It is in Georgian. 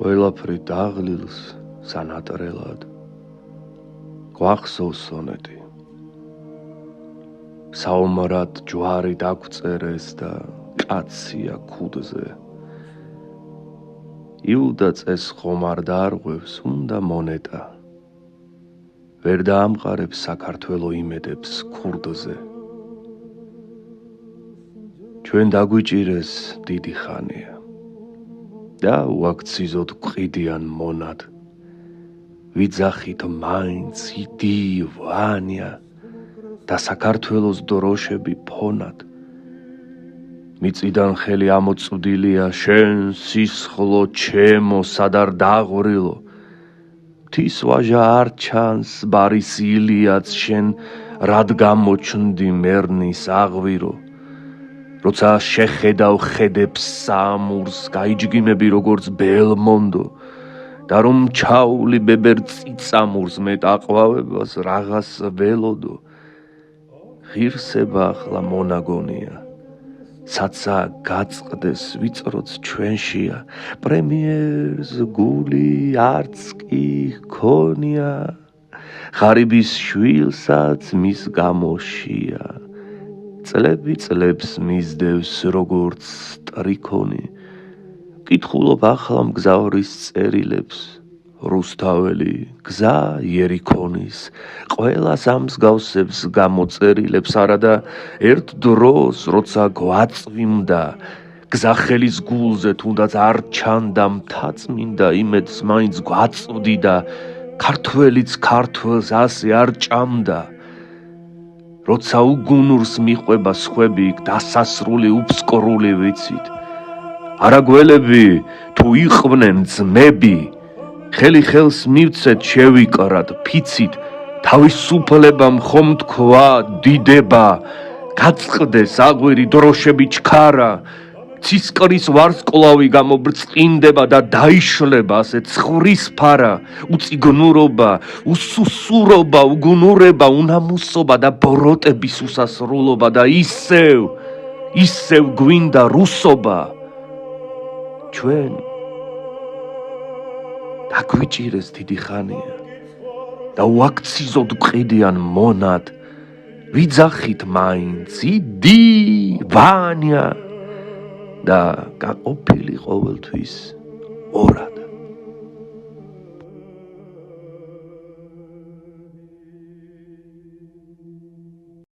ყველაფრი დაღლილს სანატრელად გვახსოვს სონეტი საომრად ჯვარი დაგვწერეს და კაცია ქუდზე იუდა წეს ხომარ დაარღვევს უნდა მონეტა ვერ დაამყარებს საქართველო იმედებს ქურდზე ჩვენ დაგვიჭირეს დიდი ხანია და უაქციზოთ ყიდიან მონად ვიძახით მაინც იდი ვანია და საქართველოს დროშები ფონად მიწიდან ხელი ამოწვდილია შენ სისხლო ჩემო სადარ დაღვრილო მთის ვაჟა არ ჩანს ბარის ილიაც შენ რად გამოჩნდი მერნის აღვირო როცა შეხედავ ხედებს საამურს გაიჯგიმები როგორც ბელმონდო და რომ ჩაული ბებერ წიწამურს მე დაყვავებას რაღაც ველოდო ღირსება ახლა მონაგონია საცა გაწყდეს ვიწროც ჩვენშია პრემიერს გული არც კი ჰქონია ღარიბის შვილსაც მის გამოშია წლები წლებს მისდევს როგორც ტრიქონი კითხულობ ახლა მგზავრის წერილებს რუსთაველი გზა იერიქონის ყველას ამსგავსებს გამოწერილებს არადა ერთ დროს როცა გვაწვიმდა გზახელის გულზე თუნდაც არ ჩანდა მთაწმინდა იმედს მაინც გვაწვდიდა ქართველიც ქართველს ასე არ ჭამდა როცა უგუნურს მიყვება სხვები დასასრული უფსკრული ვიცით არა გველები თუ იყვნენ ძმები ხელი ხელს მივცეთ შევიკრათ ფიცით თავისუფლებამ ხომ თქვა დიდება გაწყდეს აღვირი დროშები ჩქარა ცისკრის ვარსკვლავი გამობრწყინდება და დაიშლება ასე ცხრის ფარა უწიგნურობა უსუსურობა უგუნურება უნამუსობა და ბოროტების უსასრულობა და ისევ გვინდა რუსობა ჩვენ დაგვიჭირეს დიდი ხანია და უაქციზოთ ყიდიან მონად ვიძახით მაინც იდი ვანია და გაყოფილი ყოველთვის ორად